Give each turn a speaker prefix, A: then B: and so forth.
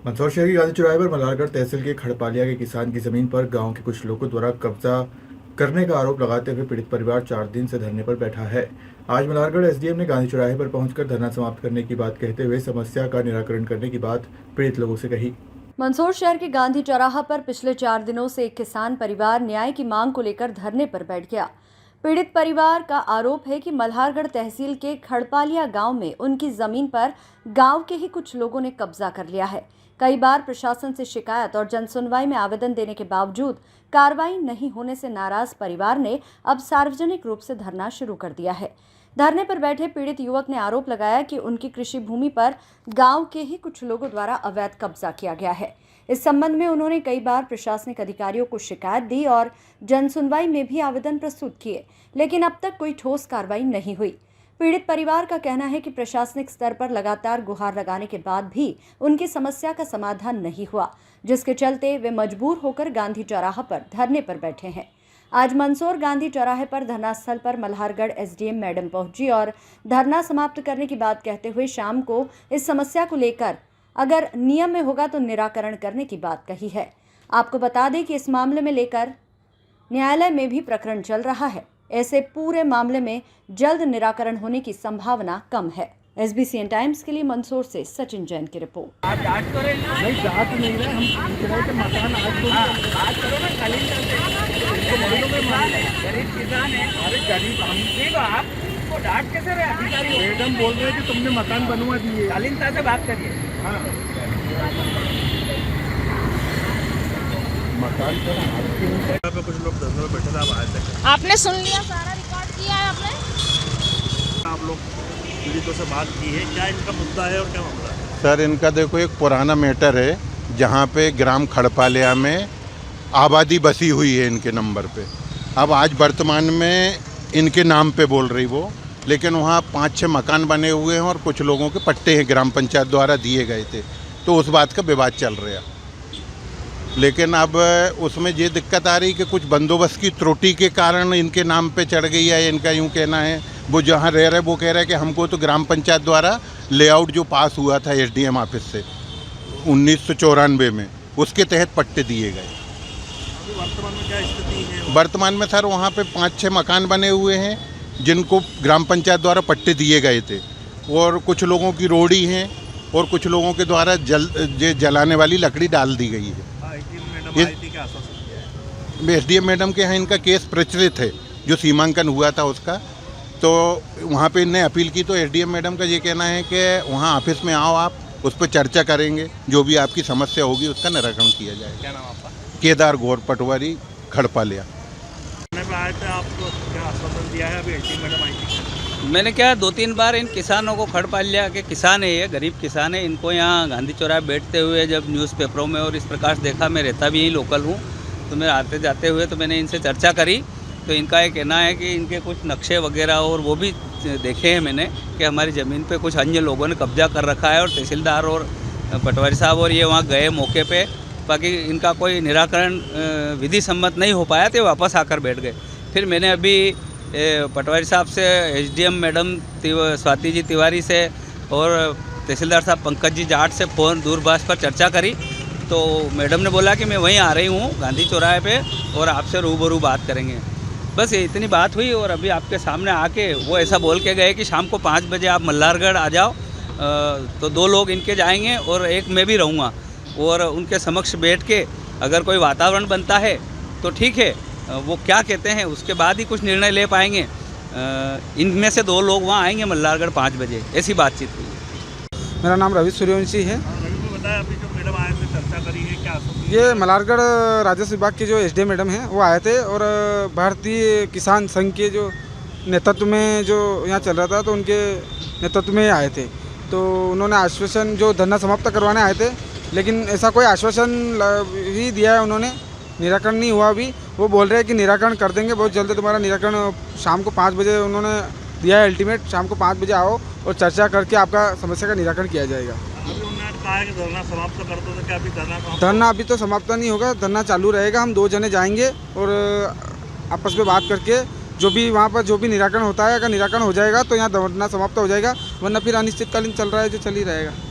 A: मंदसौर शहर की गांधी चौराहे पर मल्हारगढ़ तहसील के खड़पालिया के किसान की जमीन पर गांव के कुछ लोगों द्वारा कब्जा करने का आरोप लगाते हुए पीड़ित परिवार 4 दिन से धरने पर बैठा है। आज मल्हारगढ़ एसडीएम ने गांधी चौराहे पर पहुंचकर धरना समाप्त करने की बात कहते हुए समस्या का निराकरण करने की बात पीड़ित लोगों से कही।
B: मंदसौर शहर के गांधी चौराहा पर पिछले 4 दिनों से एक किसान परिवार न्याय की मांग को लेकर धरने पर बैठ गया। पीड़ित परिवार का आरोप है कि मल्हारगढ़ तहसील के खड़पालिया गांव में उनकी जमीन पर गांव के ही कुछ लोगों ने कब्जा कर लिया है। कई बार प्रशासन से शिकायत और जनसुनवाई में आवेदन देने के बावजूद कार्रवाई नहीं होने से नाराज परिवार ने अब सार्वजनिक रूप से धरना शुरू कर दिया है। धरने पर बैठे पीड़ित युवक ने आरोप लगाया कि उनकी कृषि भूमि पर गांव के ही कुछ लोगों द्वारा अवैध कब्जा किया गया है। इस संबंध में उन्होंने कई बार प्रशासनिक अधिकारियों को शिकायत दी और जनसुनवाई में भी आवेदन प्रस्तुत किए, लेकिन अब तक कोई ठोस कार्रवाई नहीं हुई। पीड़ित परिवार का कहना है कि प्रशासनिक स्तर पर लगातार गुहार लगाने के बाद भी उनकी समस्या का समाधान नहीं हुआ, जिसके चलते वे मजबूर होकर गांधी चौराहा पर धरने पर बैठे हैं। आज मंदसौर गांधी चौराहे पर धरना स्थल पर मल्हारगढ़ एसडीएम मैडम पहुंची और धरना समाप्त करने की बात कहते हुए शाम को इस समस्या को लेकर अगर नियम में होगा तो निराकरण करने की बात कही है। आपको बता दें कि इस मामले में लेकर न्यायालय में भी प्रकरण चल रहा है। ऐसे पूरे मामले में जल्द निराकरण होने की संभावना कम है। SBCN टाइम्स के लिए मंदसौर से सचिन जैन की रिपोर्ट।
C: आप जांच करें नहीं, जांच नहीं है, हम पूछ रहे थे मकान आज करो ना, खाली गरीब किसान है। अरे गरीब हम ठीक हो, आप को डांट कैसे रहे अधिकारी? मैडम बोल रहे हैं कि तुमने मकान बनवा दिए। शालीनता से बात करिए। हाँ, मकान पर कुछ लोग धरने में बैठे थे, आप आए थे।
D: आपने सुन लिया, सारा रिकॉर्ड किया है आपने?
C: आप लोग पीड़ितों से बात की है, क्या इनका मुद्दा है और क्या मामला है?
E: सर, इनका देखो एक पुराना मैटर है जहाँ पे ग्राम खड़पालिया में आबादी बसी हुई है इनके नंबर पे। अब आज वर्तमान में इनके नाम पे बोल रही वो, लेकिन वहाँ 5-6 मकान बने हुए हैं और कुछ लोगों के पट्टे हैं ग्राम पंचायत द्वारा दिए गए थे, तो उस बात का विवाद चल रहा। लेकिन अब उसमें ये दिक्कत आ रही कि कुछ बंदोबस्त की त्रुटि के कारण इनके नाम पे चढ़ गई है। इनका यूँ कहना है, वो जहाँ रह रहे वो कह रहे हैं कि हमको तो ग्राम पंचायत द्वारा लेआउट जो पास हुआ था SDM ऑफिस से 1994 में, उसके तहत पट्टे दिए गए।
C: वर्तमान में क्या स्थिति है?
E: वर्तमान में सर वहाँ पे 5-6 मकान बने हुए हैं जिनको ग्राम पंचायत द्वारा पट्टे दिए गए थे, और कुछ लोगों की रोड़ी हैं और कुछ लोगों के द्वारा जलाने वाली लकड़ी डाल दी गई है। SDM मैडम के यहाँ इनका केस प्रचलित है, जो सीमांकन हुआ था उसका, तो वहाँ पे इनने अपील की। तो SDM मैडम का ये कहना है कि वहाँ ऑफिस में आओ, आप उस पर चर्चा करेंगे, जो भी आपकी समस्या होगी उसका निराकरण किया जाएगा।
C: क्या नाम आपका?
E: केदार गौर पटवारी, खड़पालिया।
C: आए थे, आपको क्या आश्वासन दिया है? अभी SDM मैडम आई थी।
F: मैंने क्या 2-3 बार इन किसानों को, खड़पालिया के किसान है, ये गरीब किसान है, इनको यहाँ गांधी चौराहे बैठते हुए जब न्यूज़पेपरों में और इस प्रकार से देखा, मैं रहता भी यहीं लोकल हूँ, तो मैं आते जाते हुए तो मैंने इनसे चर्चा करी। तो इनका ये कहना है कि इनके कुछ नक्शे वगैरह और वो भी देखे हैं मैंने कि हमारी ज़मीन पे कुछ अन्य लोगों ने कब्जा कर रखा है, और तहसीलदार और पटवारी साहब और ये वहाँ गए मौके पे, बाकी इनका कोई निराकरण विधि सम्मत नहीं हो पाया, तो वापस आकर बैठ गए। फिर मैंने अभी पटवारी साहब से, SDM मैडम स्वाति जी तिवारी से और तहसीलदार साहब पंकज जी जाट से फ़ोन दूरभाष पर चर्चा करी, तो मैडम ने बोला कि मैं वहीं आ रही हूँ गांधी चौराहे पे और आपसे रूबरू बात करेंगे। बस ये इतनी बात हुई, और अभी आपके सामने आके वो ऐसा बोल के गए कि शाम को 5 बजे आप मल्हारगढ़ आ जाओ। तो 2 लोग इनके जाएंगे और एक मैं भी रहूँगा, और उनके समक्ष बैठ के अगर कोई वातावरण बनता है तो ठीक है, वो क्या कहते हैं उसके बाद ही कुछ निर्णय ले पाएंगे। इनमें से 2 लोग वहाँ आएंगे मल्हारगढ़ 5 बजे, ऐसी बातचीत हुई है।
G: मेरा नाम रवि सूर्यवंशी है।
C: बताया अभी जो मैडम आए थे, चर्चा करी है, क्या?
G: ये मल्हारगढ़ राजस्व विभाग के जो SDM मैडम हैं वो आए थे, और भारतीय किसान संघ के जो नेतृत्व में जो यहाँ चल रहा था, तो उनके नेतृत्व में आए थे। तो उन्होंने आश्वासन, जो धरना समाप्त करवाने आए थे, लेकिन ऐसा कोई आश्वासन ही दिया है उन्होंने, निराकरण नहीं हुआ अभी। वो बोल रहे हैं कि निराकरण कर देंगे बहुत जल्द, तुम्हारा निराकरण शाम को 5 बजे उन्होंने दिया है अल्टीमेट, शाम को 5 बजे आओ और चर्चा करके आपका समस्या का निराकरण किया जाएगा।
C: कहा है कि धरना समाप्त कर दो, तो क्या अभी
G: धरना अभी तो समाप्त नहीं होगा, धरना चालू रहेगा। हम 2 जने जाएंगे और आपस में बात करके जो भी वहाँ पर जो भी निराकरण होता है, अगर निराकरण हो जाएगा तो यहाँ धरना समाप्त हो जाएगा, वरना फिर अनिश्चितकालीन चल रहा है जो चल ही रहेगा।